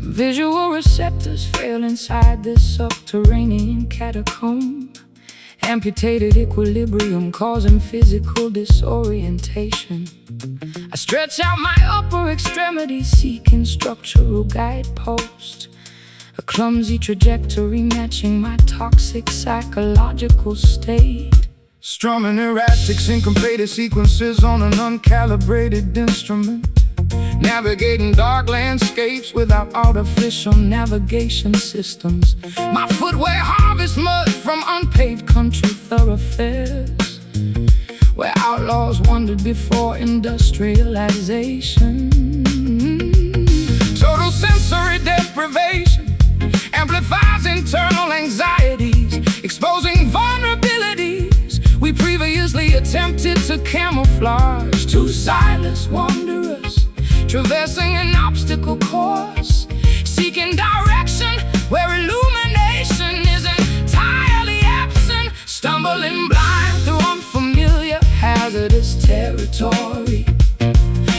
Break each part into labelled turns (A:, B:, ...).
A: Visual receptors fail inside this subterranean catacomb. Amputated equilibrium causing physical disorientation. I stretch out my upper extremities seeking structural guideposts. A clumsy trajectory matching my toxic psychological state. Strumming erratic syncopated sequences on an uncalibrated instrument. Navigating dark landscapes without artificial navigation systems. My footwear harvests mud from unpaved country thoroughfares, where outlaws wandered before industrialization. Total sensory deprivation amplifies internal anxieties, exposing vulnerabilities we previously attempted to camouflage. Two silent wanderers traversing an obstacle course, seeking direction where illumination is entirely absent. Stumbling blind through unfamiliar hazardous territory.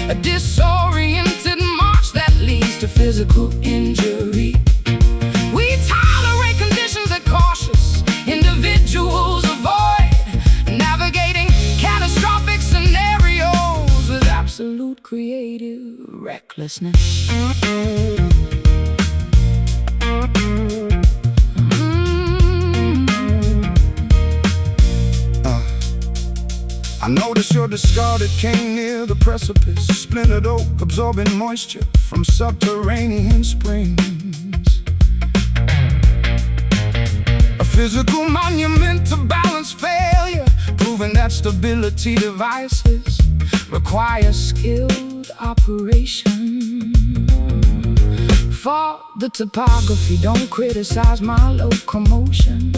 A: A disoriented march that leads to physical injury. We tolerate conditions that cautious individuals avoid, navigating catastrophic scenarios with absolute creative recklessness. I noticed your discarded cane near the precipice. Splintered oak absorbing moisture from subterranean springs. A physical monument to balance failure, proving that stability devices require skilled operation. For the topography, don't criticize my locomotion.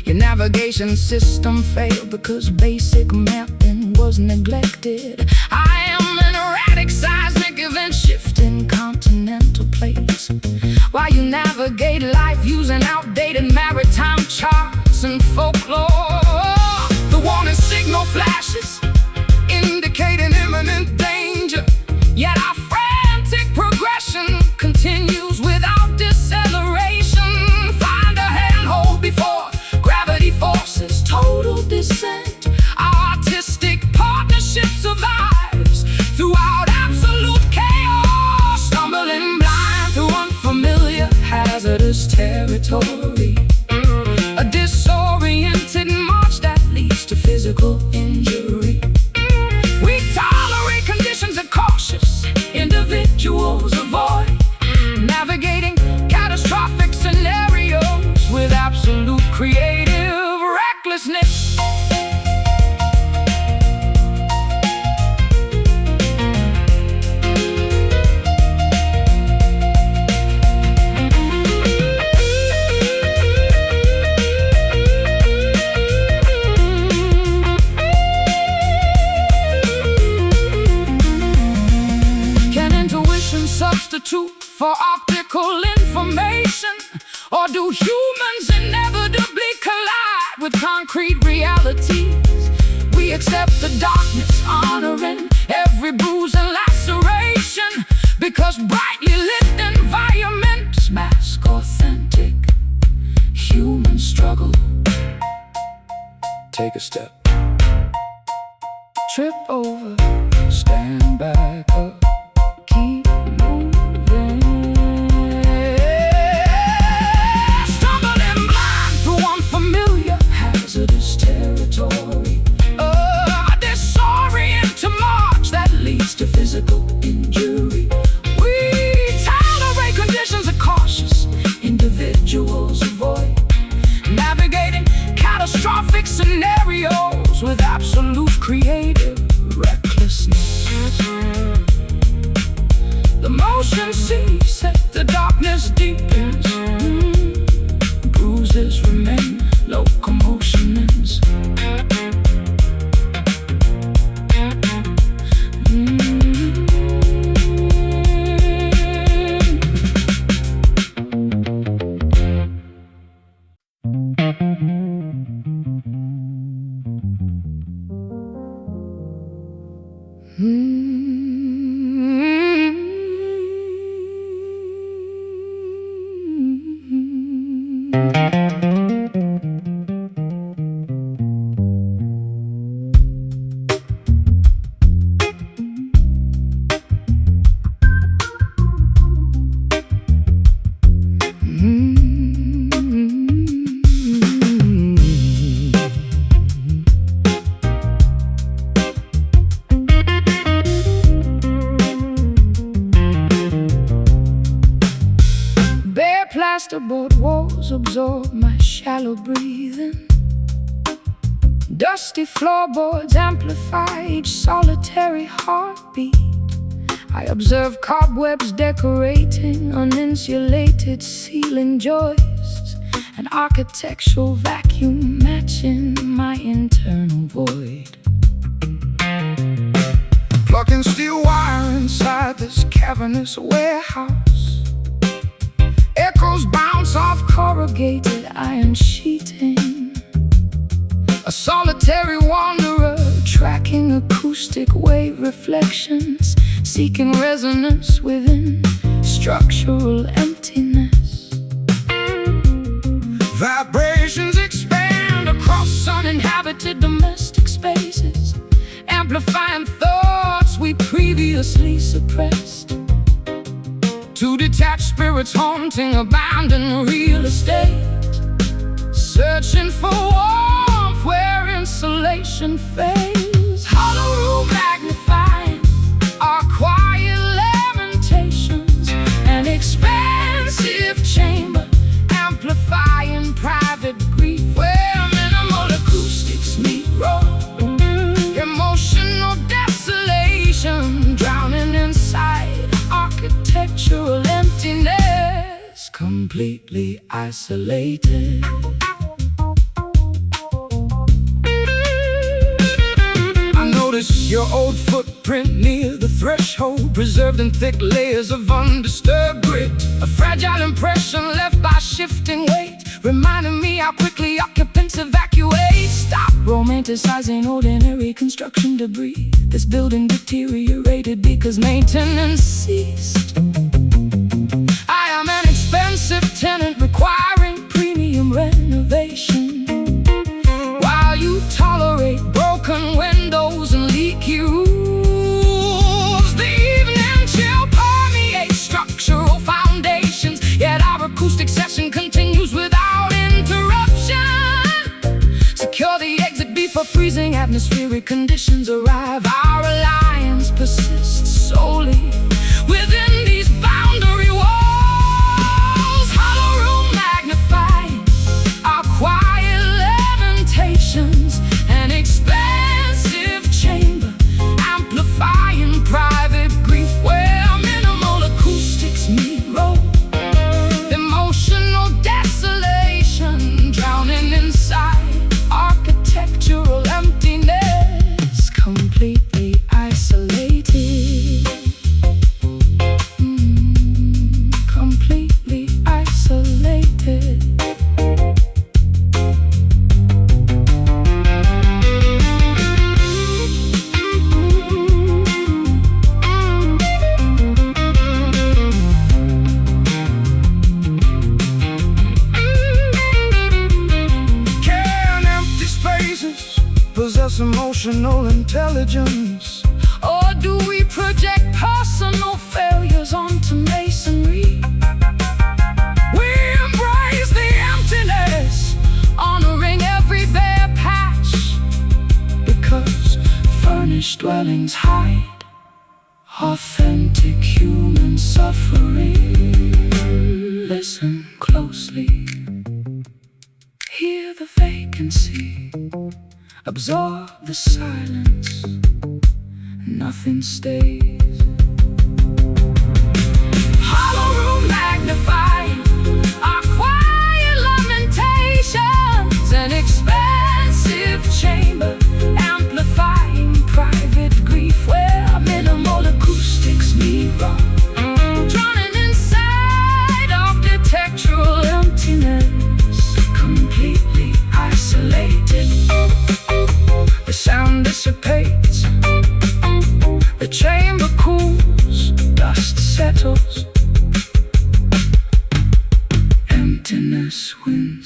A: Your navigation system failed because basic mapping was neglected. I am an erratic seismic event shifting continental plates, while you navigate life using outdated maritime charts and folklore. The warning signal flashes indicating imminent danger, yet our frantic progression continues without deceleration. Find a handhold before gravity forces total descent. Our artistic partnership survives throughout absolute chaos. Stumbling blind through unfamiliar hazardous territory. A disoriented march that leads to physical injury. We tolerate conditions that cautious individuals avoid, navigating catastrophic scenarios with absolute creative recklessness. Substitute for optical information, or do humans inevitably collide with concrete realities? We accept the darkness, honoring every bruise and laceration, because brightly lit environments mask authentic human struggle. Take a step, trip over, stand back up, keep moving. Stumbling blind through unfamiliar hazardous territory. A disoriented march that leads to physical injury. We tolerate conditions that cautious individuals avoid, navigating catastrophic scenarios with absolute creative recklessness. The motion ceases, the darkness deepens. Bruises remain, locomotion ends. plasterboard walls absorb my shallow breathing. Dusty floorboards amplify each solitary heartbeat. I observe cobwebs decorating uninsulated ceiling joists, an architectural vacuum matching my internal void. Plugging steel wire inside this cavernous warehouse. Echoes bounce off corrugated iron sheeting. A solitary wanderer tracking acoustic wave reflections, seeking resonance within structural emptiness. Vibrations expand across uninhabited domestic spaces, amplifying thoughts we previously suppressed. Two detached spirits haunting abandoned real estate, searching for warmth where insulation fades. Hollow room magnifying our quiet lamentations, an expansive chamber amplifying private grief where minimal acoustics meet raw emotional desolation, drowning inside architectural emptiness, completely isolated. Your old footprint near the threshold, preserved in thick layers of undisturbed grit. A fragile impression left by shifting weight, reminding me how quickly occupants evacuate. Stop romanticizing ordinary construction debris. This building deteriorated because maintenance ceased. I am an expensive tenant requiring premium renovation, while you tolerate broken windows and leaky roofs. The evening chill permeates structural foundations, yet our acoustic session continues without interruption. Secure the exit before freezing atmospheric conditions arrive. Our alliance persists solely within these boundary walls. Hollow room magnifying our quiet lamentations, an expansive chamber amplifying private grief where minimal acoustics meet roll. Emotional desolation, drowning inside architectural emptiness, completely isolated. Completely isolated. Possess emotional intelligence, or do we project personal failures onto masonry? We embrace the emptiness, honoring every bare patch, because furnished dwellings hide authentic human suffering. Listen closely, hear the vacancy, absorb the silence, nothing stays. Hollow room magnifying our quiet lamentations, an expansive chamber amplifying private grief where minimal acoustics meet raw. Drowning inside architectural emptiness, completely isolated. The sound dissipates, the chamber cools, dust settles, emptiness wins.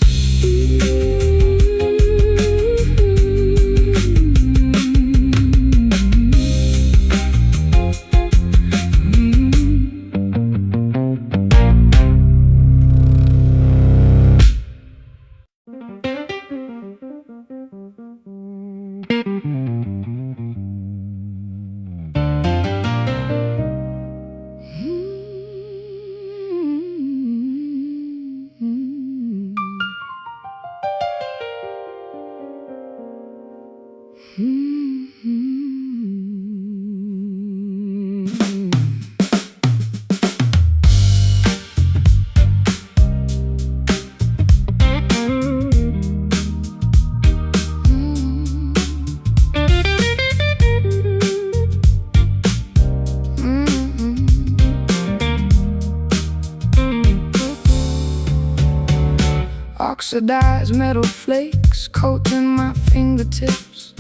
A: Oxidized metal flakes coating my fingertips.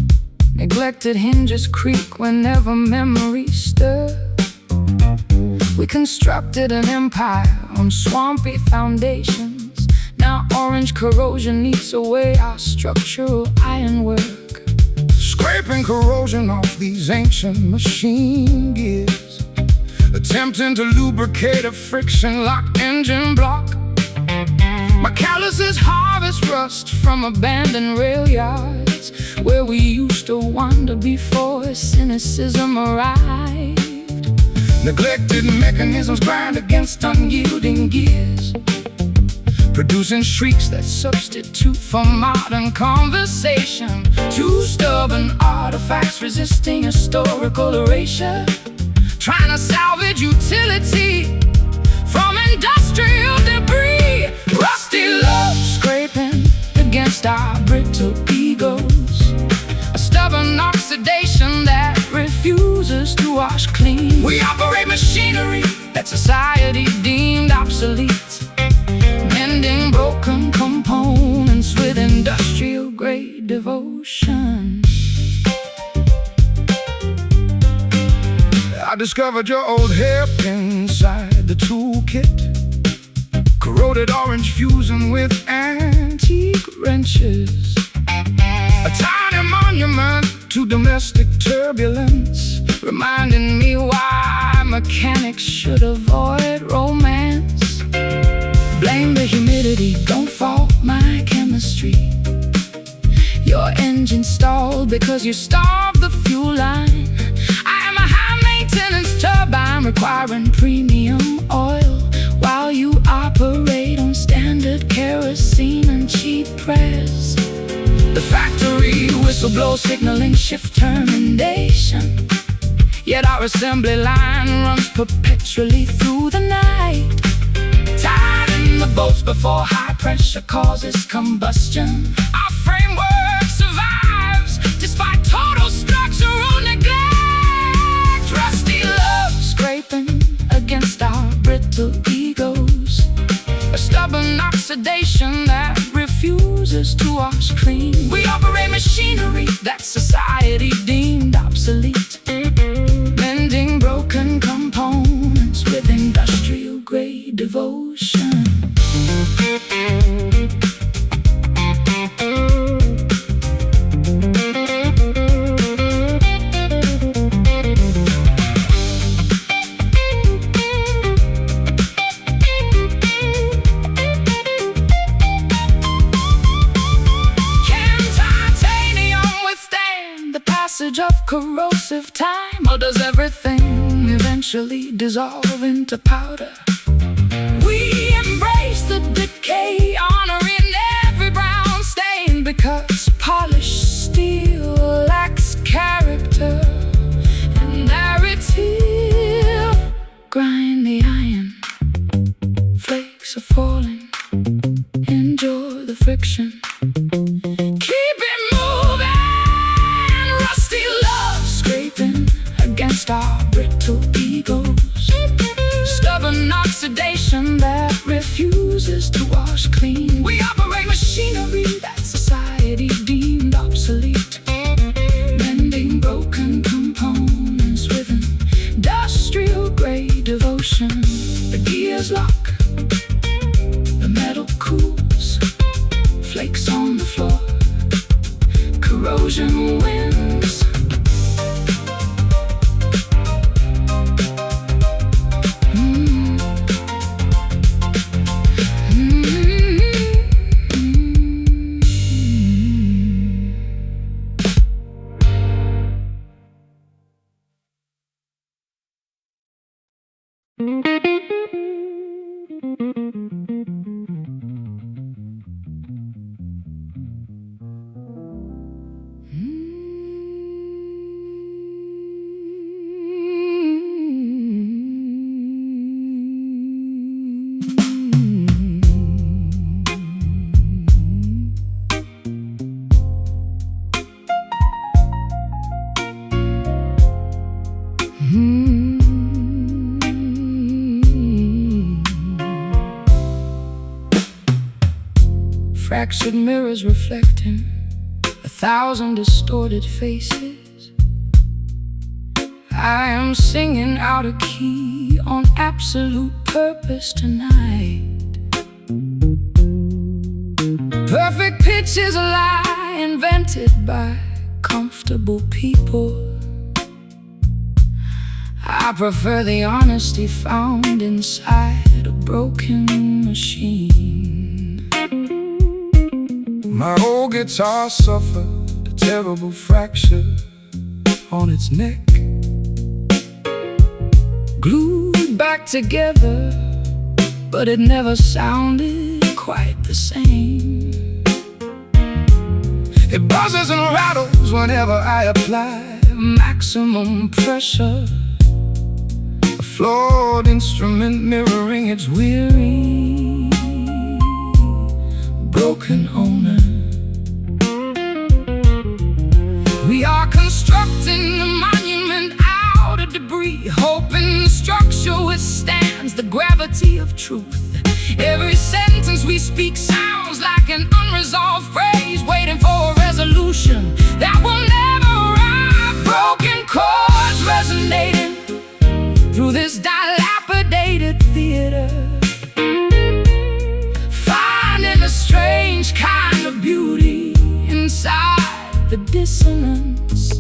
A: Neglected hinges creak whenever memories stir. We constructed an empire on swampy foundations. Now orange corrosion eats away our structural ironwork. Scraping corrosion off these ancient machine gears, attempting to lubricate a friction-locked engine block. My calluses harvest rust from abandoned rail yards, where we used to wander before cynicism arrived. Neglected mechanisms grind against unyielding gears, producing shrieks that substitute for modern conversation. Two stubborn artifacts resisting historical erasure, trying to salvage utility from industrial debris. Rusty love scraping against our brittle egos, a stubborn oxidation that refuses to wash clean. We operate machinery that society deemed obsolete, mending broken components with industrial-grade devotion. I discovered your old hairpin inside the toolkit, corroded orange fusing with antique wrenches, a tiny monument to domestic turbulence, reminding me why mechanics should avoid romance. Blame the humidity, don't fault my chemistry. Your engine stalled because you starved the fuel line. I am a high-maintenance turbine requiring premium oil, while you operate on standard kerosene and cheap press. The factory whistle blows signaling shift termination, yet our assembly line runs perpetually through the night. Tied in the bolts before high pressure causes combustion. Our framework survives despite total structural neglect. Rusty love scraping against our brittle egos, a stubborn oxidation that refuses to wash clean. We operate machinery that society deemed obsolete, mending broken components with industrial-grade devotion. Of corrosive time, or does everything eventually dissolve into powder? We embrace the decay, honoring every brown stain, because polished steel lacks character and narrative. Grind the iron, flakes are falling, endure the friction, keep it moving. Rusty love scraping against our brittle egos, stubborn oxidation that refuses to wash clean. We operate machinery that society deemed obsolete, mending broken components with industrial-grade devotion. The gears lock, the metal cools, flakes on the floor, corrosion wins. fractured mirrors reflecting 1,000 distorted faces. I am singing out of key on absolute purpose tonight. Perfect pitch is a lie invented by comfortable people. I prefer the honesty found inside a broken machine. My old guitar suffered a terrible fracture on its neck, glued back together, but it never sounded quite the same. It buzzes and rattles whenever I apply maximum pressure. A flawed instrument mirroring its weary, broken owner. We are constructing a monument out of debris, hoping the structure withstands the gravity of truth. Every sentence we speak sounds like an unresolved phrase, waiting for a resolution that will never arrive. Broken chords resonating through this dilapidated theater, finding a strange kind of beauty inside the dissonance.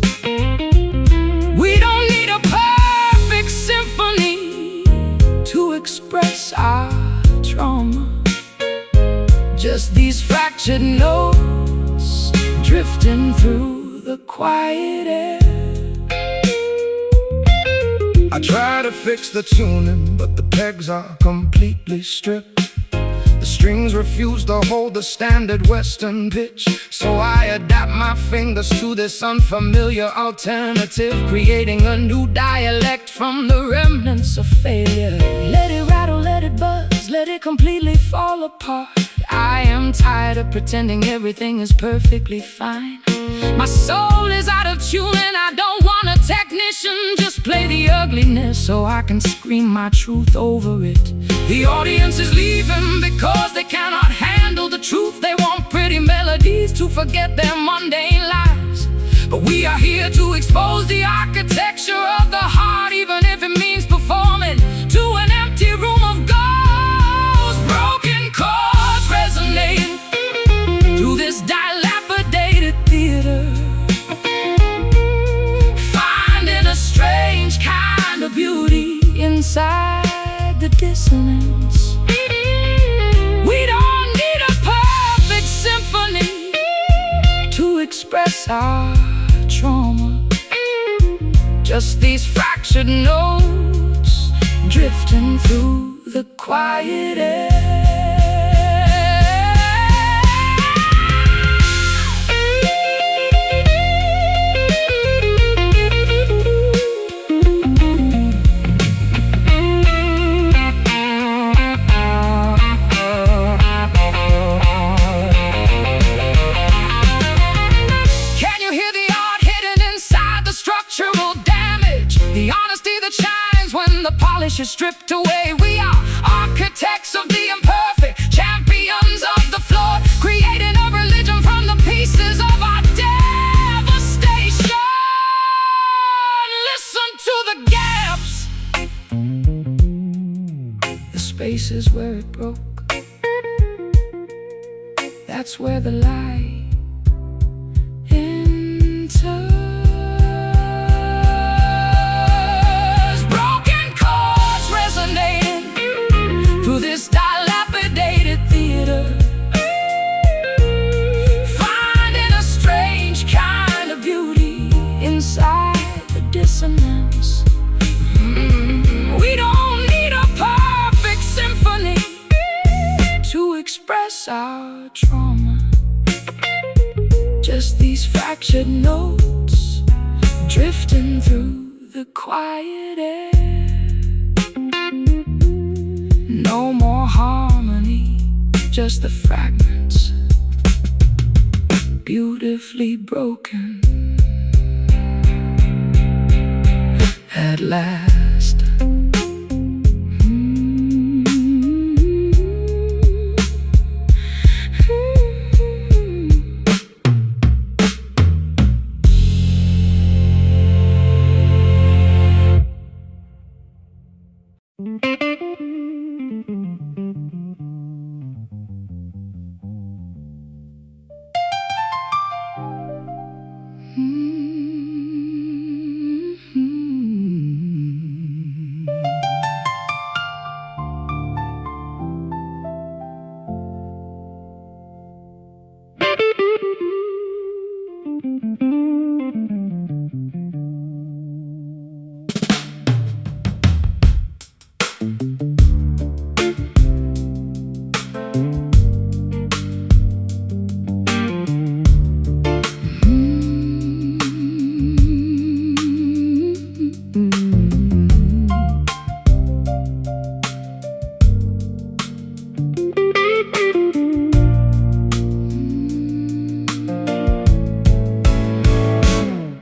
A: We don't need a perfect symphony to express our trauma. Just these fractured notes drifting through the quiet air. I try to fix the tuning, but the pegs are completely stripped. The strings refuse to hold the standard Western pitch, so I adapt my fingers to this unfamiliar alternative, creating a new dialect from the remnants of failure. Let it rattle, let it buzz, let it completely fall apart. I am tired of pretending everything is perfectly fine. My soul is out of tune and I don't want a technician. Just play the ugliness so I can scream my truth over it. The audience is leaving because they cannot handle the truth. They want pretty melodies to forget their mundane lives. But we are here to expose the architecture of the heart, even if it means performing to an empty room of ghosts. Broken chords resonating through this dilapidated theater, finding a strange kind of beauty inside the dissonance. We don't need a perfect symphony to express our trauma. Just these fractured notes drifting through the quiet air. The polish is stripped away. We are architects of the imperfect, champions of the flawed, creating a religion from the pieces of our devastation. Listen to the gaps, the spaces where it broke. That's where the light enters. This dilapidated theater, finding a strange kind of beauty inside the dissonance. We don't need a perfect symphony to express our trauma. Just these fractured notes drifting through the quiet air. No more harmony, just the fragments, beautifully broken. At last.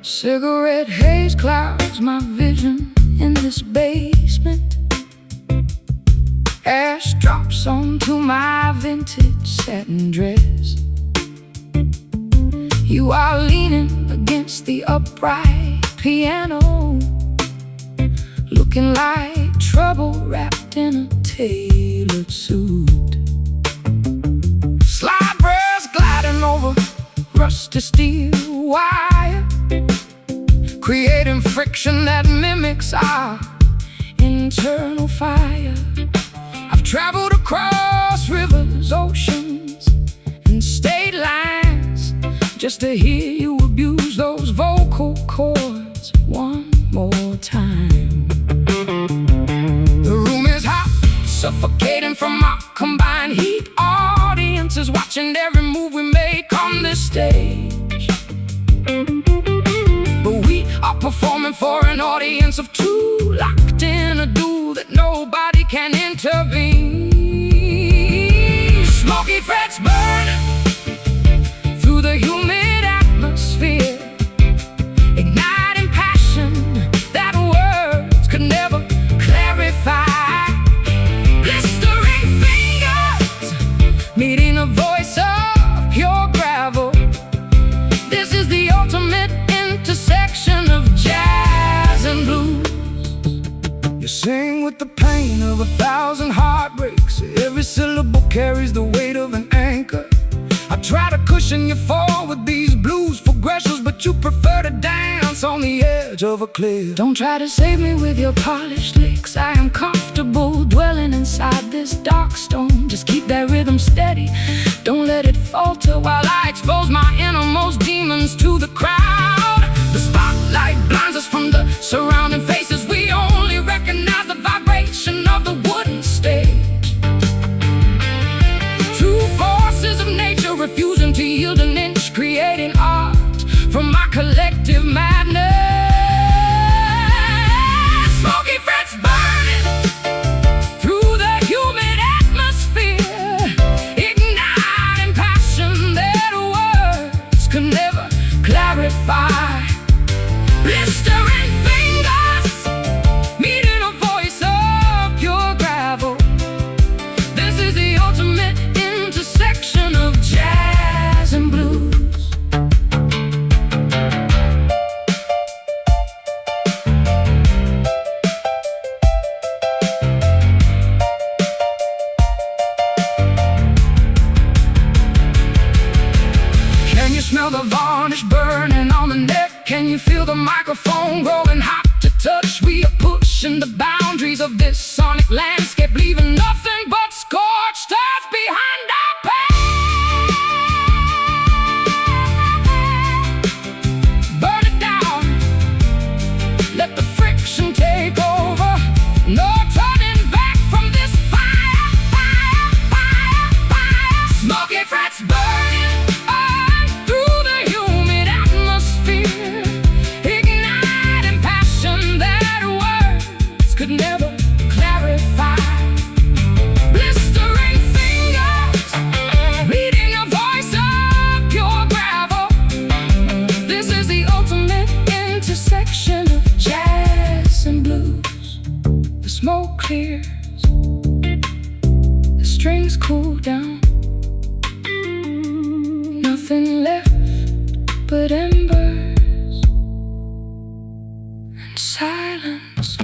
A: Cigarette haze clouds my vision in this basement. Ash drops onto my vintage satin dress. You are leaning against the upright piano, looking like trouble wrapped in a tailored suit. Slide rails gliding over rusty steel wire, creating friction that mimics our internal fire. I've traveled across rivers, oceans, and state lines just to hear you abuse those vocal cords one more time. The room is hot, suffocating from our combined heat. Audiences watching every move we make on this stage, but we are performing for an audience of two, locked in a duel that nobody can intervene. Smoky frets burn through the humid atmosphere, igniting passion that words could never clarify. Blistering fingers meeting a voice of pure gravel. This is the ultimate intersection of jazz and blues. You sing with the pain of 1,000 heartbreaks. Every syllable carries the weight of an anchor. I try to cushion your fall with these blues progressions, but you prefer to dance on the edge of a cliff. Don't try to save me with your polished licks. I am comfortable dwelling inside this dark stone. Just keep that rhythm steady, don't let it falter while I expose my innermost demons to the crowd. The spotlight blinds us from the surrounding faces. We only recognize the vibration of the wooden stage. Two forces of nature refusing to yield an inch, creating art from my collective madness. Smoky frets burning through the humid atmosphere, igniting passion that words could never clarify. Blistering fingers meeting a voice of pure gravel. This is the ultimate intersection of jazz and blues. Can you smell the varnish burning on the neck? Can you feel the microphone growing hot to touch? We are pushing the boundaries of this sonic landscape, leaving nothing but scorched earth behind our pain. Burn it down, let the friction take over. No turning back from this fire, fire, fire, fire. Smoky frets burning through the humid atmosphere, igniting passion that words could never clarify. Blistering fingers reading a voice of pure gravel. This is the ultimate intersection of jazz and blues. The smoke clears, the strings cool down, nothing left but embers and silence.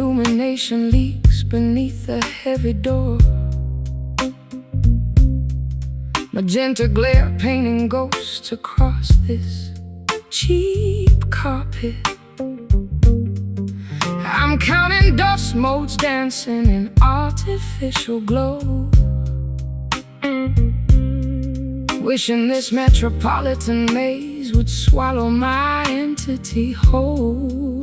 A: illumination leaks beneath the heavy door. Magenta glare painting ghosts across this cheap carpet. I'm counting dust motes dancing in artificial glow, wishing this metropolitan maze would swallow my entity whole.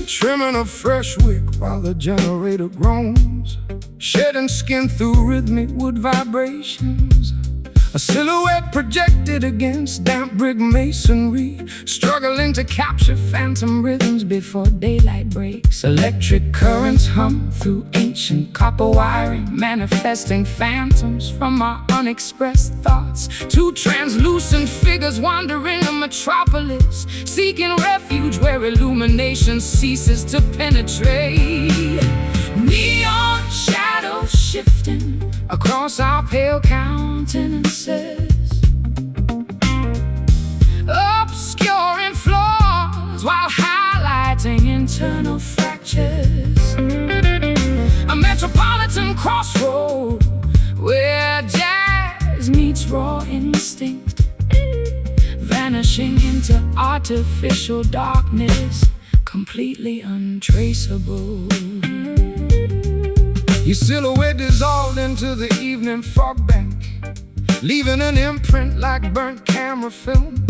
A: Trimming a fresh wick while the generator groans, shedding skin through rhythmic wood vibrations. A silhouette projected against damp brick masonry, struggling to capture phantom rhythms before daylight breaks. Electric currents hum through ancient copper wiring, manifesting phantoms from our unexpressed thoughts. Two translucent figures wandering a metropolis, seeking refuge where illumination ceases to penetrate. Neon shadows shifting across our pale countenances, obscuring flaws while highlighting internal fractures. A metropolitan crossroad where jazz meets raw instinct, vanishing into artificial darkness, completely untraceable. Your silhouette dissolved into the evening fog bank, leaving an imprint like burnt camera film.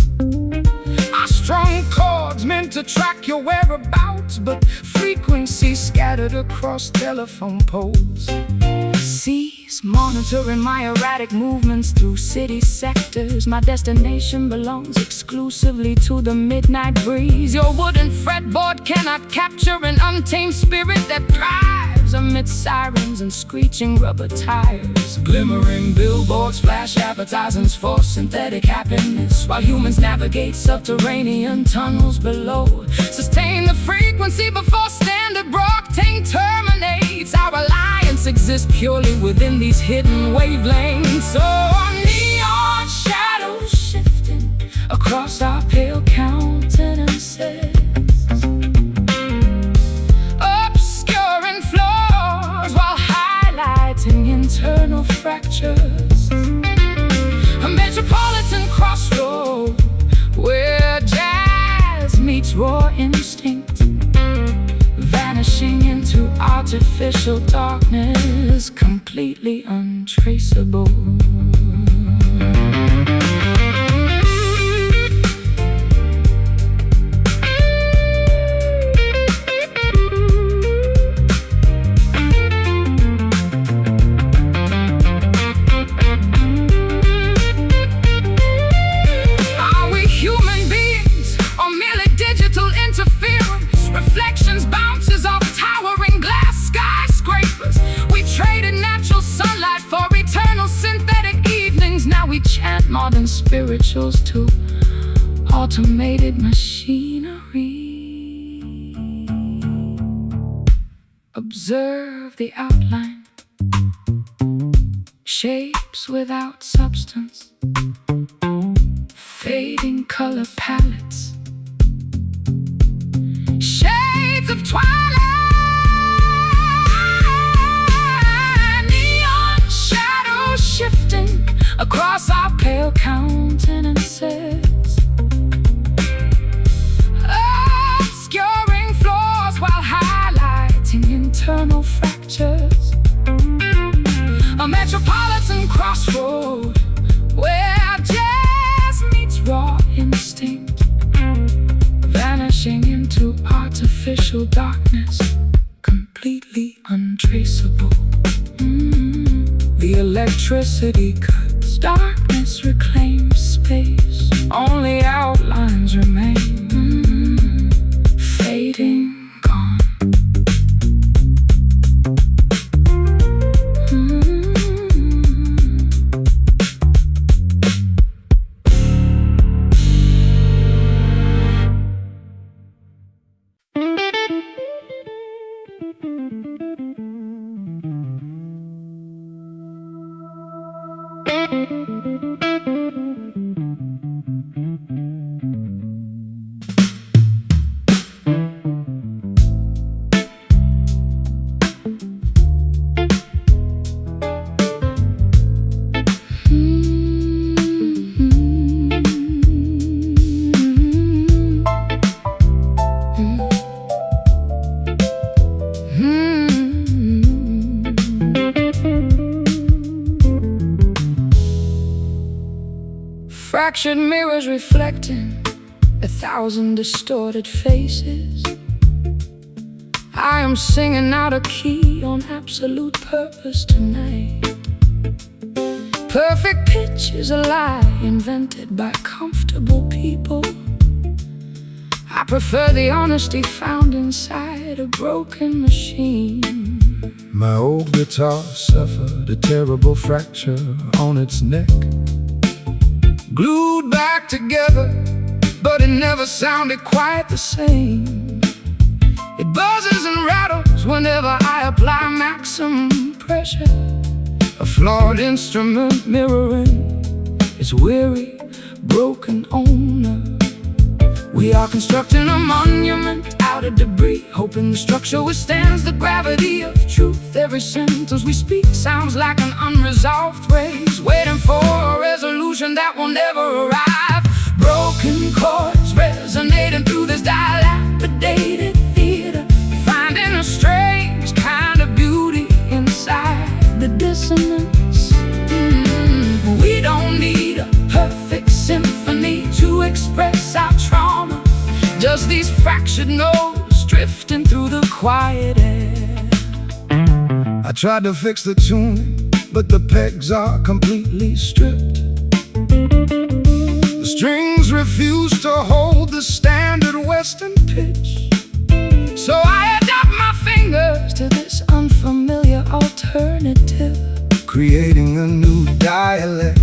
A: Our strung chords meant to track your whereabouts, but frequencies scattered across telephone poles. Seas monitoring my erratic movements through city sectors. My destination belongs exclusively to the midnight breeze. Your wooden fretboard cannot capture an untamed spirit that thrives amidst sirens and screeching rubber tires. Glimmering billboards flash advertisements for synthetic happiness, while humans navigate subterranean tunnels below. Sustain the frequency before standard broadcasting terminates. Our alliance exists purely within these hidden wavelengths. So neon shadows shifting across our pale countenances, obscuring flaws while highlighting internal fractures. A metropolitan crossroad where jazz meets raw instinct, vanishing into artificial darkness, completely untraceable. Are we human beings or merely digital interference? Reflections bounces off towering glass skyscrapers. We traded natural sunlight for eternal synthetic evenings. Now we chant modern spirituals to automated machinery. Observe the outline, shapes without substance, fading color palettes, shades of twilight. Neon shadows shifting across our pale countenances, obscuring flaws while highlighting internal fractures. A metropolitan crossroad where jazz meets raw instinct, vanishing into artificial darkness, completely untraceable. The electricity cuts, darkness reclaims space, only outlines remain, fading, gone. fractured mirrors reflecting 1,000 distorted faces. I am singing out of key on absolute purpose tonight. Perfect pitch is a lie invented by comfortable people. I prefer the honesty found inside a broken machine.
B: My old guitar suffered a terrible fracture on its neck.
A: Glued back together, but it never sounded quite the same. It buzzes and rattles whenever I apply maximum pressure. A flawed instrument mirroring its weary, broken owner. We are constructing a monument out of debris, hoping the structure withstands the gravity of truth. Every sentence we speak sounds like an unresolved race, waiting for a resolution that will never arrive. Broken chords resonating through this dilapidated theater, finding a strange kind of beauty inside the dissonance. We don't need a perfect symphony to express our trauma, just these fractured notes drifting through the quiet air.
B: I tried to fix the tuning, but the pegs are completely stripped. The strings refuse to hold the standard Western pitch.
A: So I adapt my fingers to this unfamiliar alternative,
B: creating a new dialect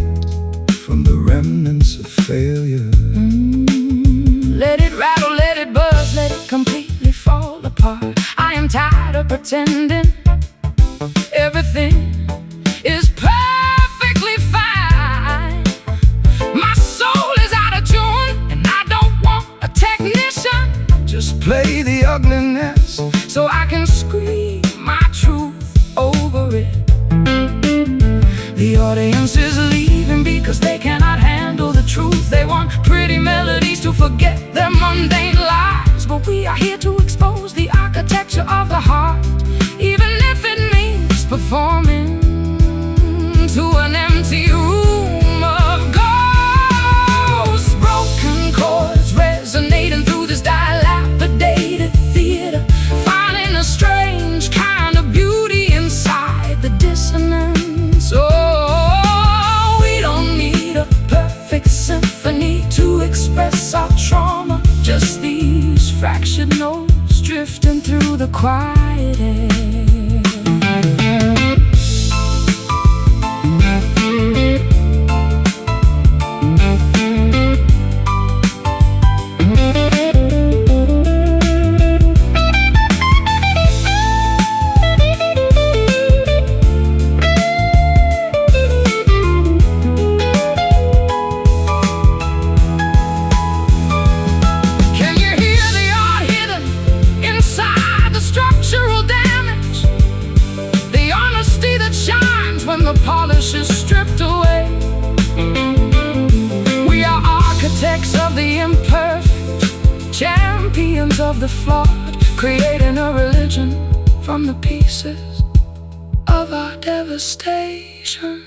B: from the remnants of failure.
A: Let it rattle, let it buzz, let it completely fall apart. I am tired of pretending everything is perfectly fine. My soul is out of tune, and I don't want a technician.
B: Just play the ugliness
A: so I can scream my truth over it. The audience is leaving because they cannot handle the truth. They want pretty melodies to forget their mundane lives, but we are here to expose the architecture of the heart, even if it means performing to an empty room of ghosts. Broken chords resonating through this dilapidated theater, finding a strange kind of beauty inside the dissonance. Oh, we don't need a perfect symphony to express our trauma, just these fractured notes drifting through the quiet air. The polish is stripped away. We are architects of the imperfect, champions of the flawed, creating a religion from the pieces of our devastation.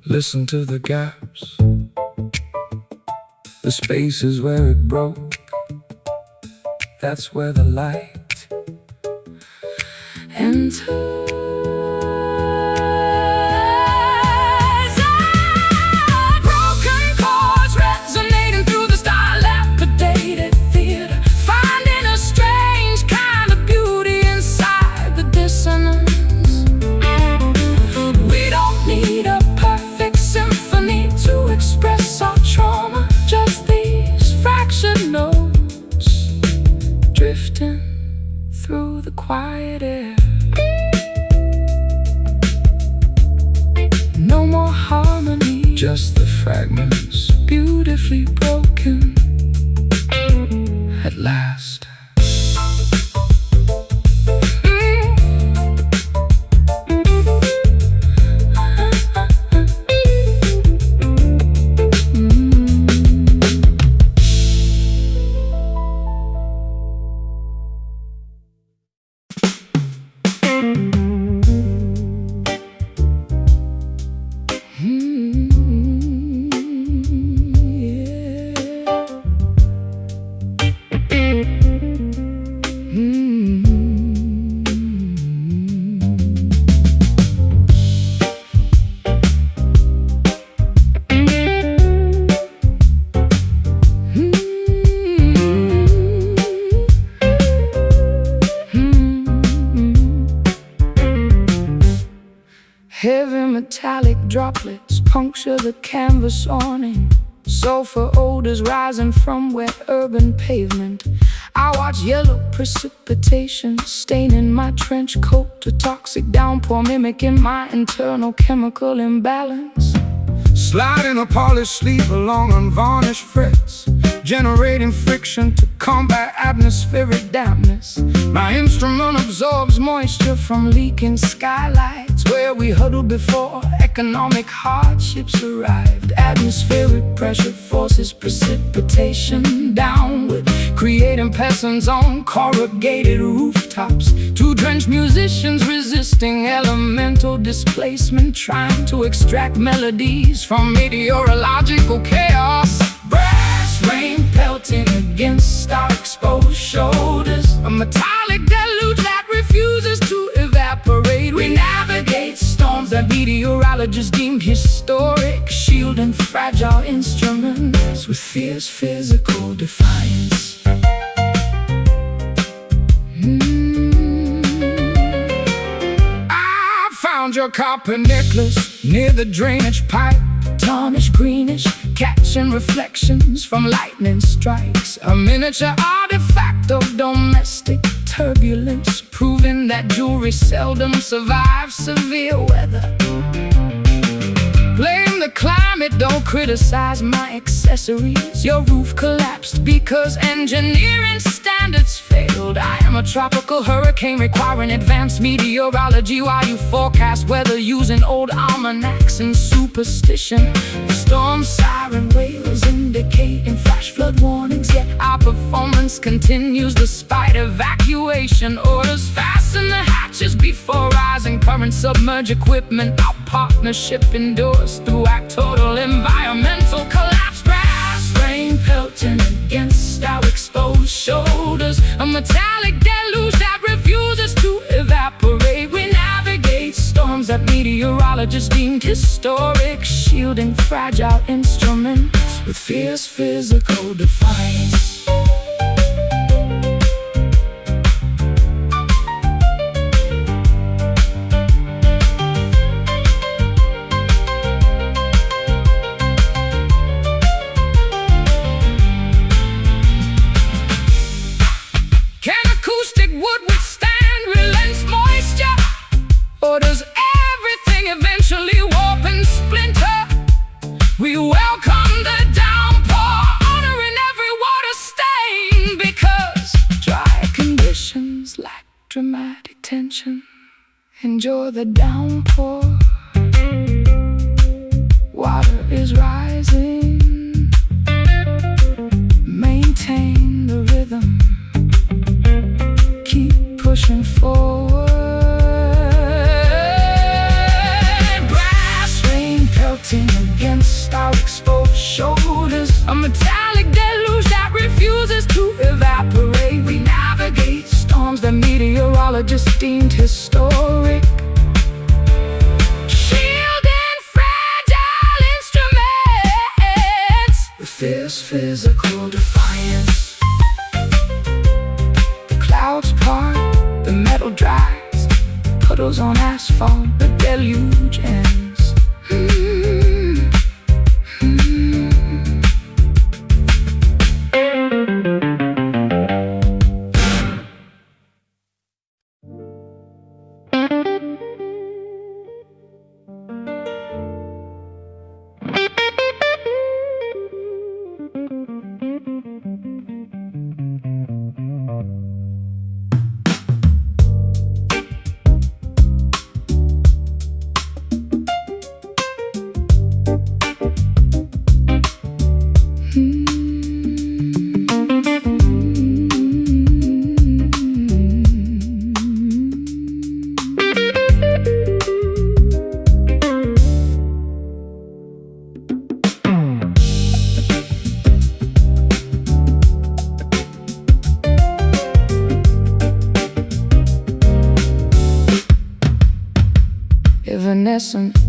B: Listen to the gaps, the spaces where it broke. That's where the light
A: enters. Drifting through the quiet air. No more harmony,
B: just the fragments,
A: beautifully broken at last. Heavy metallic droplets puncture the canvas awning. Sulfur odors rising from wet urban pavement. I watch yellow precipitation staining my trench coat, a toxic downpour mimicking my internal chemical imbalance.
B: Sliding a polished sleeve along unvarnished frets, generating friction to combat atmospheric dampness.
A: My instrument absorbs moisture from leaking skylights, where we huddled before economic hardships arrived. Atmospheric pressure forces precipitation downward, creating peasants on corrugated rooftops. Two drenched musicians resisting elemental displacement, trying to extract melodies from meteorological chaos.
B: Brass rain pelting against our exposed shoulders,
A: A metallic deluge that refuses to evaporate.
B: we navigate storms that
A: Meteorologists deemed historic,
B: shielding fragile instruments with fierce physical defiance.
A: I found your copper necklace near the drainage pipe,
B: Tarnished greenish,
A: catching reflections from lightning strikes. A miniature artifact of domestic turbulence, proving that jewelry seldom survives severe weather. Blame the climate, don't criticize my accessories. Your roof collapsed because engineering standards failed. I am a tropical hurricane requiring advanced meteorology, while you forecast weather using old almanacs and superstition. The storm siren wails indicating flash flood warnings, yet our performance continues despite evacuation orders. Fasten the hatches before rising current submerge equipment. Our partnership endures through our total environmental collapse. Brass rain pelting against our exposed shoulders, a metallic deluge that refuses to evaporate. We navigate storms that meteorologists deemed historic, shielding fragile instruments
B: with fierce physical defiance.
A: Can acoustic wood withstand relentless moisture? Or does everything eventually warp and splinter? We welcome the downpour, honoring every water stain, because dry conditions lack dramatic tension. Enjoy the downpour. Water is rising. Maintain the rhythm. Keep pushing forward. Brass rain pelting against our exposed shoulders, a metallic deluge that refuses to evaporate. We navigate storms that meteorologists deemed historic, shielding fragile instruments
B: with fierce physical defiance.
A: The clouds part, the metal dries, puddles on asphalt, the deluge ends.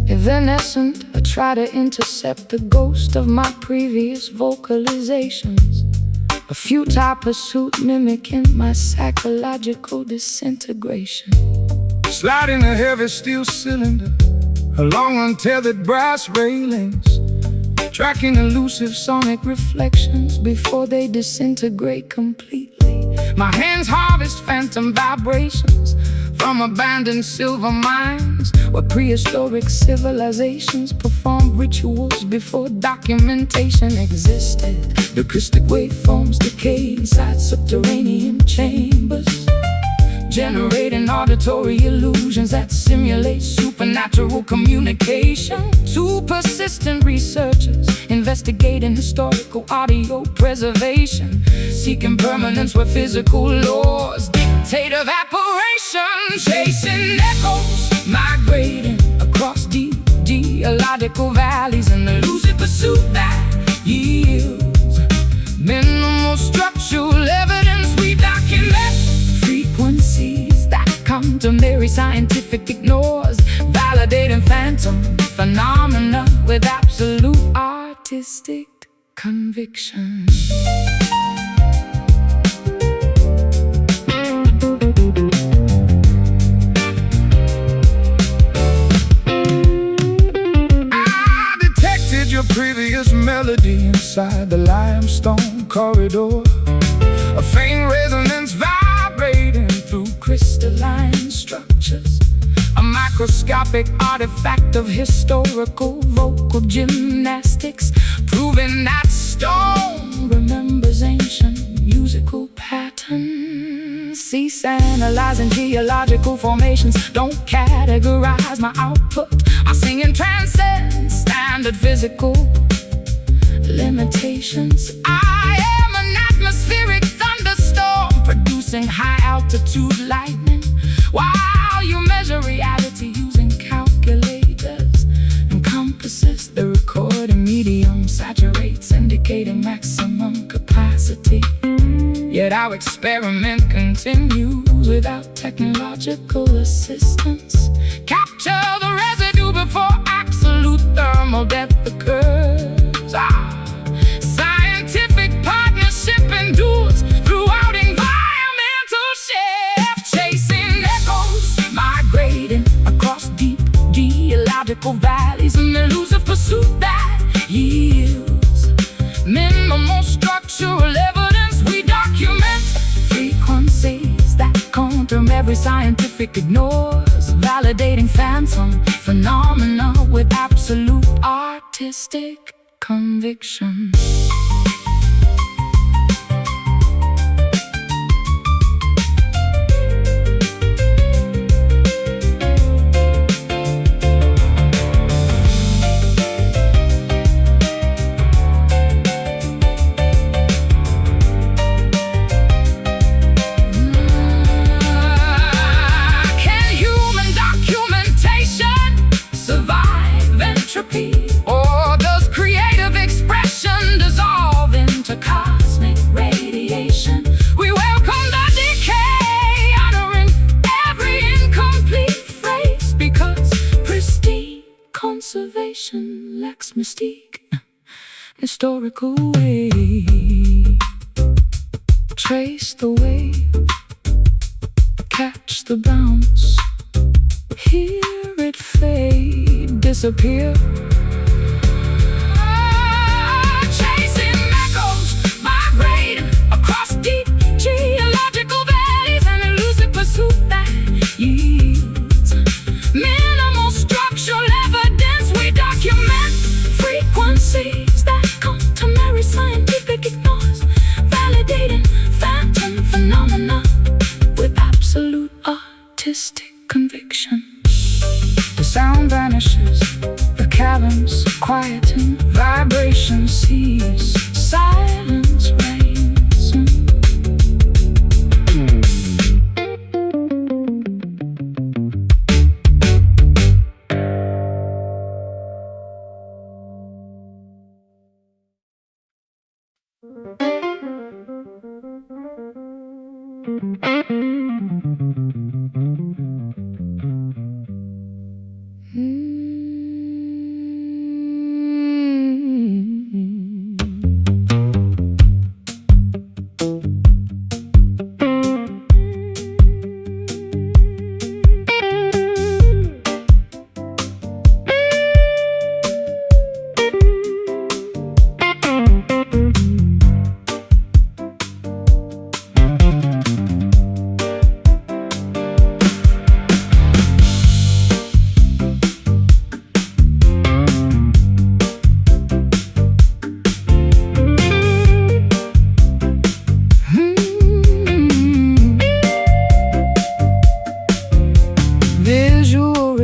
A: Evanescent, I try to intercept the ghost of my previous vocalizations. A futile pursuit mimicking my psychological disintegration.
B: Sliding a heavy steel cylinder along untethered brass railings, tracking elusive sonic reflections before they disintegrate completely. My hands harvest phantom vibrations from abandoned silver mines, where prehistoric civilizations performed rituals before documentation existed. The acoustic waveforms decay inside subterranean chambers, generating auditory illusions that simulate supernatural communication. Two persistent researchers investigating historical audio preservation, seeking permanence where physical laws dictate evaporation. Chasing echoes, migrating across deep geological valleys in the elusive pursuit that yields minimal structural evidence. We document frequencies that contemporary scientific ignores, validating phantom phenomena with absolute artistic conviction. I detected your previous melody inside the limestone corridor, a faint resonance vibrating through crystalline structures, a microscopic artifact of historical vocal gymnastics, proving that stone remembers ancient musical patterns. Cease analyzing geological formations, don't categorize my output. I sing and transcend standard physical limitations. I am an atmospheric thunderstorm, producing high-altitude lightning, while you measure reality using calculators and compasses. The recording medium saturates, indicating maximum capacity, yet our experiment continues without technological assistance. Capture the residue before absolute thermal death occurs. Scientific partnership endures throughout environmental shift. Chasing echoes, migrating across deep geological valleys in the elusive pursuit that yields minimal structural evidence. We document frequencies that contemporary scientific ignores, validating phantom phenomena with absolute artistic conviction. Can human documentation survive entropy? Or does creative expression dissolve into cosmic radiation? We welcome the decay, honoring every incomplete phrase, because pristine conservation lacks mystique. Historical wave, trace the wave, catch the bounce, hear it fade, disappear. Chasing echoes, migrating across deep geological valleys, an elusive pursuit that yields minimal structural evidence. We document frequencies that contemporary scientific ignores, validating phantom phenomena with absolute artistic conviction. The sound vanishes, the cavern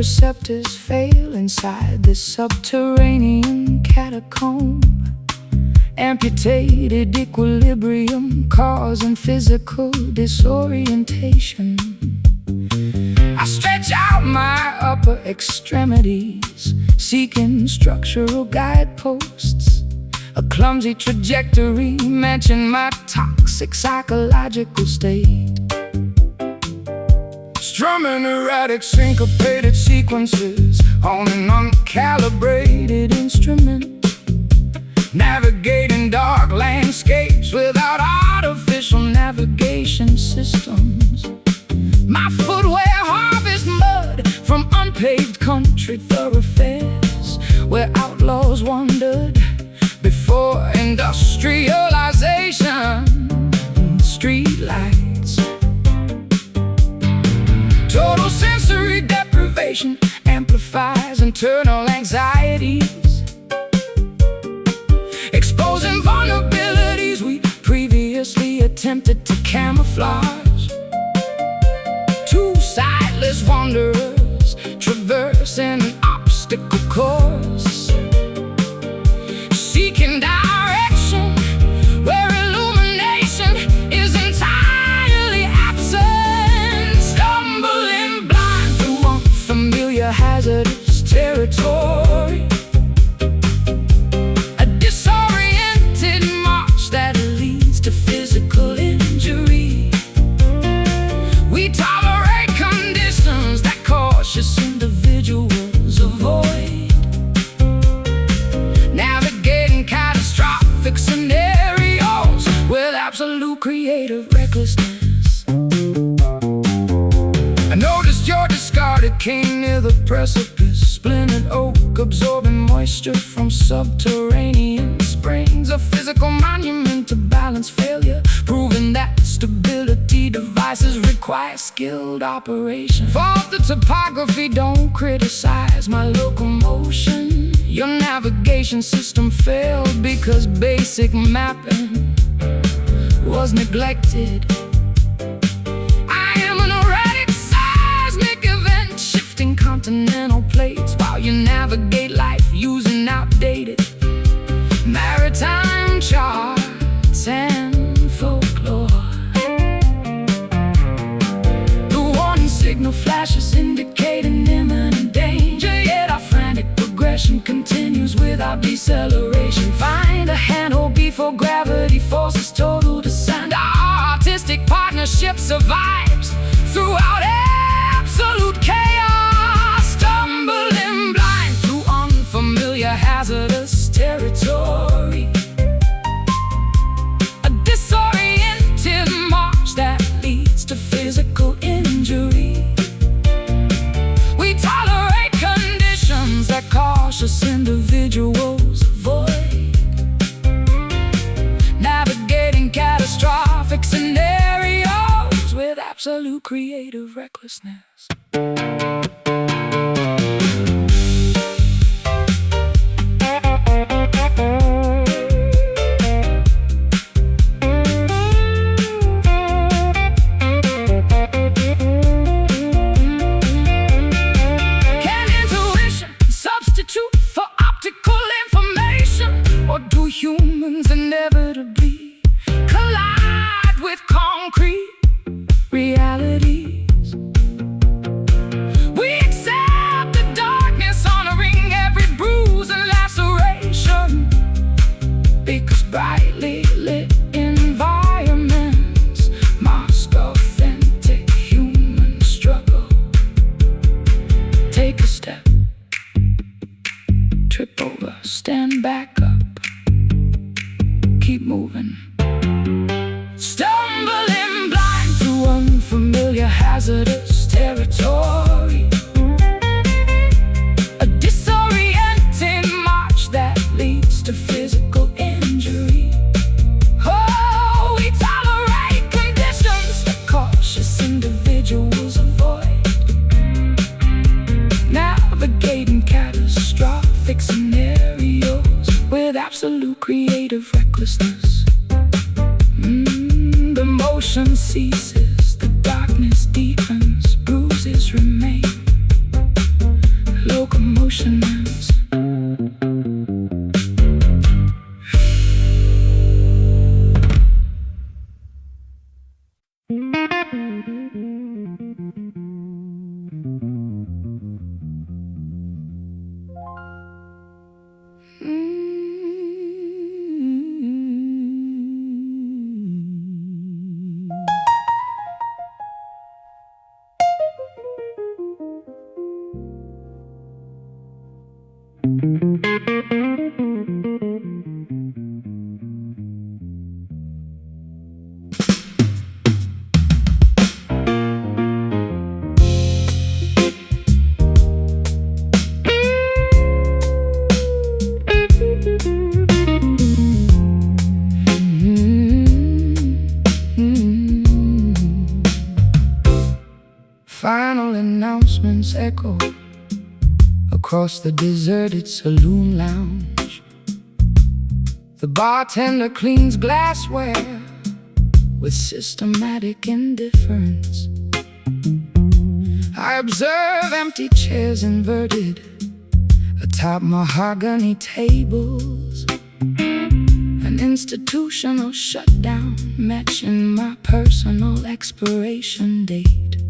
A: receptors fail inside this subterranean catacomb. Amputated equilibrium causing physical disorientation. I stretch out my upper extremities, seeking structural guideposts. A clumsy trajectory matching my toxic psychological state.
B: Strumming erratic syncopated sequences on an uncalibrated instrument. Navigating dark landscapes without artificial navigation systems. My footwear harvests mud from unpaved country thoroughfares where outlaws wandered before industrialization. Street lights, total sensory deprivation amplifies internal anxieties, exposing vulnerabilities we previously attempted to camouflage. Two sightless wanderers traversing an obstacle course, seeking direction where illumination is entirely absent. Stumbling blind through unfamiliar hazardous territory. Individuals avoid navigating catastrophic scenarios with absolute creative recklessness. I noticed your discarded cane near the precipice, splintered oak absorbing moisture from subterranean springs. A physical monument to balance failure, proving that stability devices require skilled operation. Fault the topography, don't criticize my locomotion. Your navigation system failed because basic mapping was neglected. I am an erratic seismic event, shifting continental plates while you navigate life using outdated maritime charts and folklore. The warning signal flashes indicating imminent danger, yet our frantic progression continues without deceleration. Find a handhold before gravity forces total descent. Our artistic partnership survives throughout absolute chaos. Stumbling blind through unfamiliar hazardous territory. A disoriented march that leads to physical injury. We tolerate conditions that cautious individuals avoid, navigating catastrophic scenarios with absolute creative recklessness. Or do humans inevitably collide with concrete realities? We accept the darkness, honoring every bruise and laceration, because brightly lit environments mask authentic human struggle. Take a step, trip over, stand back up, keep moving. Stumbling blind through unfamiliar hazardous territory. A disorienting march that leads to physical injury. Oh, we tolerate conditions that cautious individuals avoid, navigating catastrophic scenarios with absolute creative recklessness. The motion ceases, the darkness deepens, bruises remain. Final announcements echo across the deserted saloon lounge. The bartender cleans glassware with systematic indifference. I observe empty chairs inverted atop mahogany tables, an institutional shutdown matching my personal expiration date.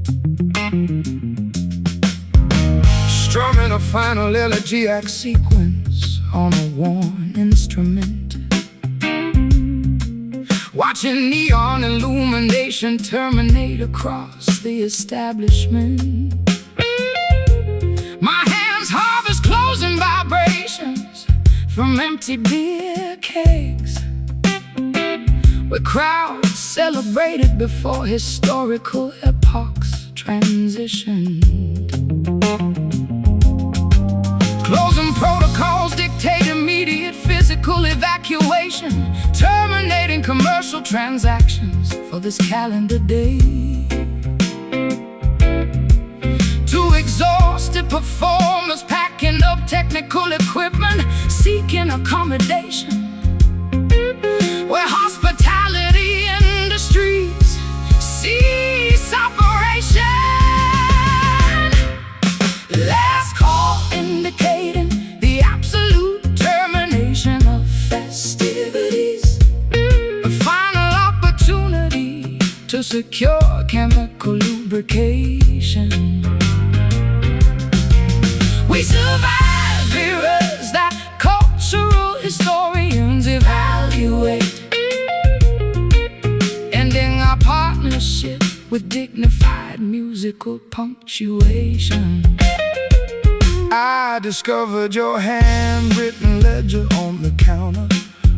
B: Strumming a final elegiac sequence on a worn instrument, watching neon illumination terminate across the establishment. My hands harvest closing vibrations from empty beer kegs, where crowds celebrated before historical epochs transitioned. Closing protocols dictate immediate physical evacuation, terminating commercial transactions for this calendar day. Two exhausted performers packing up technical equipment, seeking accommodation, where hospitality industries cease operation. Last call indicating the absolute termination of festivities, a final opportunity to secure chemical lubrication. We survive eras that cultural historians evaluate, ending our partnership with dignified musical punctuation. I discovered your handwritten ledger on the counter,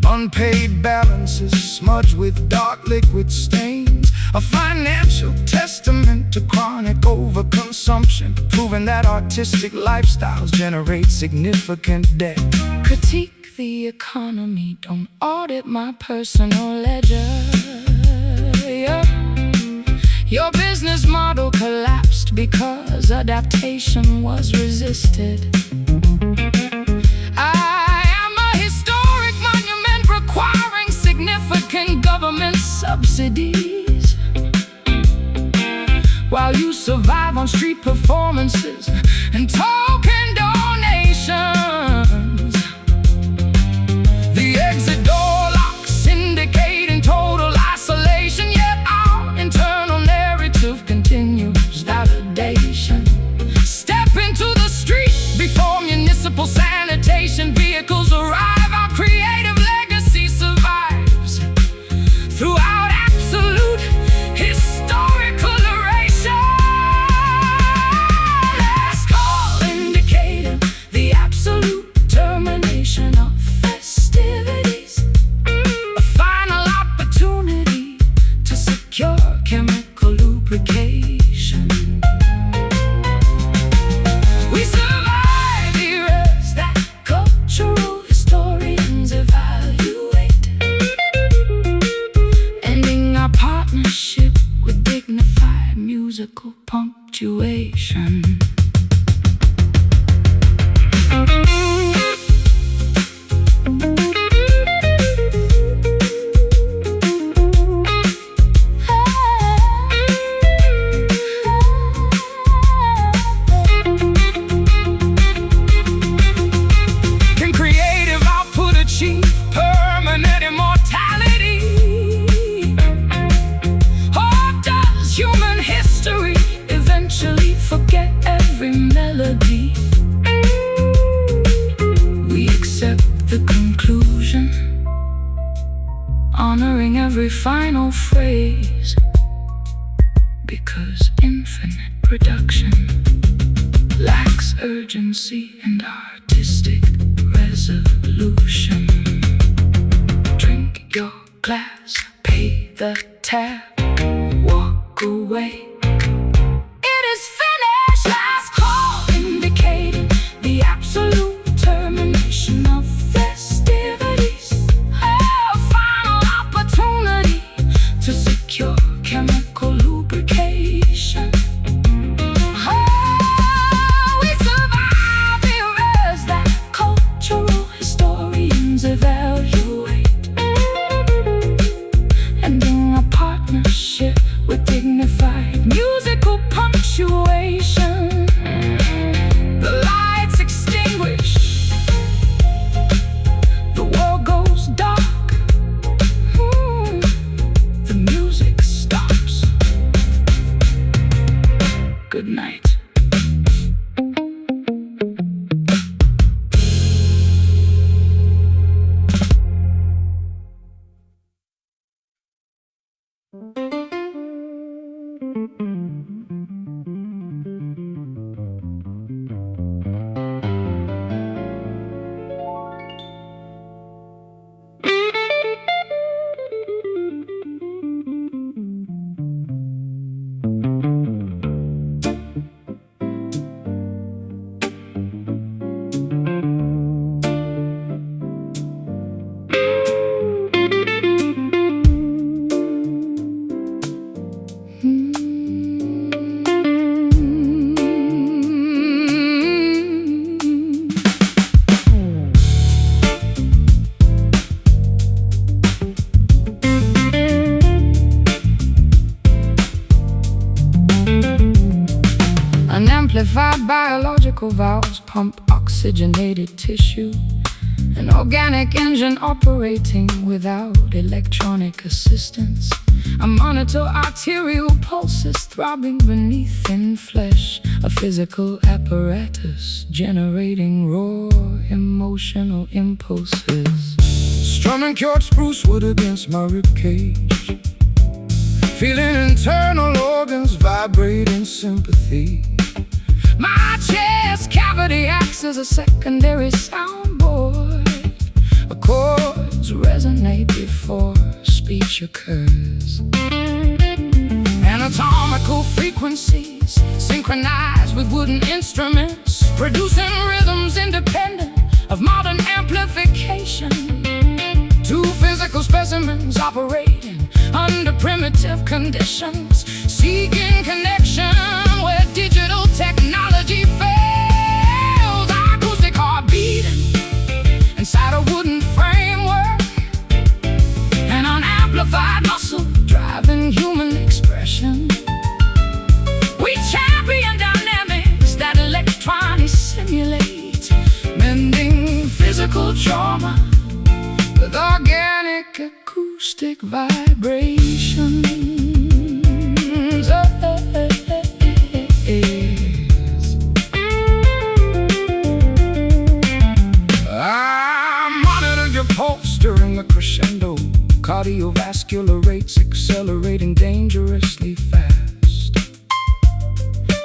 B: unpaid balances smudged with dark liquid stains, a financial testament to chronic overconsumption, proving that artistic lifestyles generate significant debt. Critique the economy, don't audit my personal ledger. Your business model collapsed because adaptation was resisted. I am a historic monument requiring significant government subsidies, while you survive on street performances and token donations. The exit door locks indicate in total isolation, yet our internal narrative continues validation. Step into the street before municipal sanitation vehicles arrive. Our creative legacy survives throughout absolute historical erasure. Last call indicating the absolute termination of festivities, a final opportunity to secure chemical lubrication. We survive eras that cultural historians evaluate, ending our partnership with dignified musical punctuation. Can creative output achieve permanent immortality? Or does human history eventually forget every melody? We accept the conclusion, honoring every final phrase, because infinite production lacks urgency and artistic resolution. Drink your glass, pay the tab, walk away. It is finished. Last call indicating the absolute termination of festivities, a final opportunity to secure chemical lubrication. Good night. Unamplified biological valves pump oxygenated tissue. An organic engine operating without electronic assistance. I monitor arterial pulses throbbing beneath thin flesh. A physical apparatus generating raw emotional impulses. Strumming cured spruce wood against my ribcage. Feeling internal organs vibrate in sympathy. My chest cavity acts as a secondary soundboard. The chords resonate before speech occurs. Anatomical frequencies synchronize with wooden instruments, producing rhythms independent of modern amplification. Two physical specimens operating under primitive conditions, seeking connection where digital technology fails. Acoustic heart beating inside a wooden framework. An unamplified muscle driving human expression. We champion dynamics that electronics simulate, mending physical trauma with organic acoustic vibrations. I monitor your pulse during a crescendo. Cardiovascular rates accelerating dangerously fast.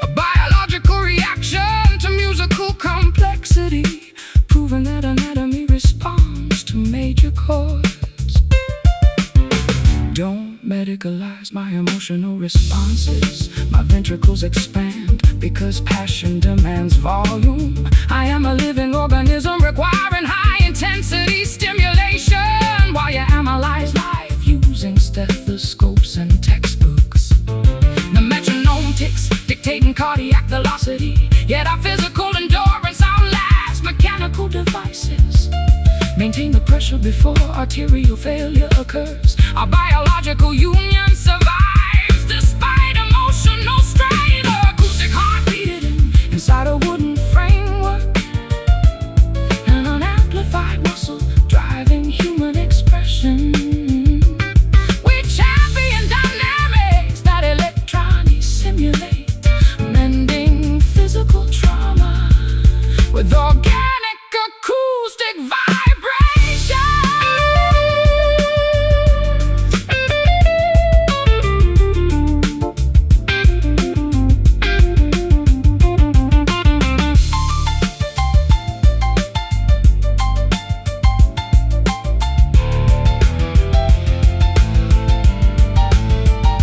B: A biological reaction to musical complexity, proving that anatomy responds to major chords. Don't medicalize my emotional responses. My ventricles expand because passion demands volume. I am a living organism requiring high-intensity stimulation, while you analyze life using stethoscopes and textbooks. The metronome ticks, dictating cardiac velocity, yet our physical endurance outlasts mechanical devices. Maintain the pressure before arterial failure occurs. Our biological union survives despite emotional strain. Acoustic heart beating inside a wooden framework. An unamplified muscle driving human expression. We champion dynamics that electronics simulate, mending physical trauma with organic acoustic vibrations.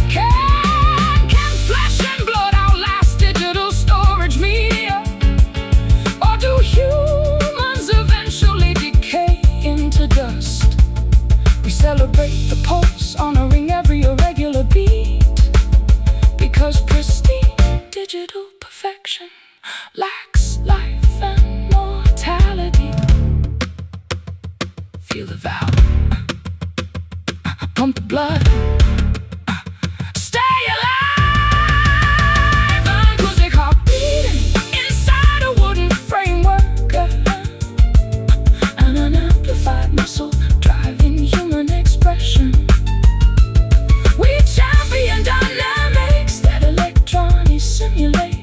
B: Can flesh and blood outlast digital storage media? Or do humans eventually decay into dust? We celebrate the pulse, honoring every irregular beat, because pristine digital perfection lacks life and mortality. Feel the valve, pump the blood, stay alive. Acoustic heart beating inside a wooden framework. An unamplified muscle driving human expression. We champion dynamics that electronics simulate,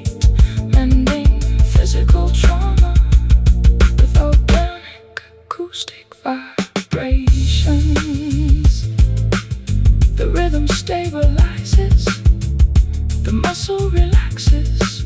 B: stabilizes, the muscle relaxes.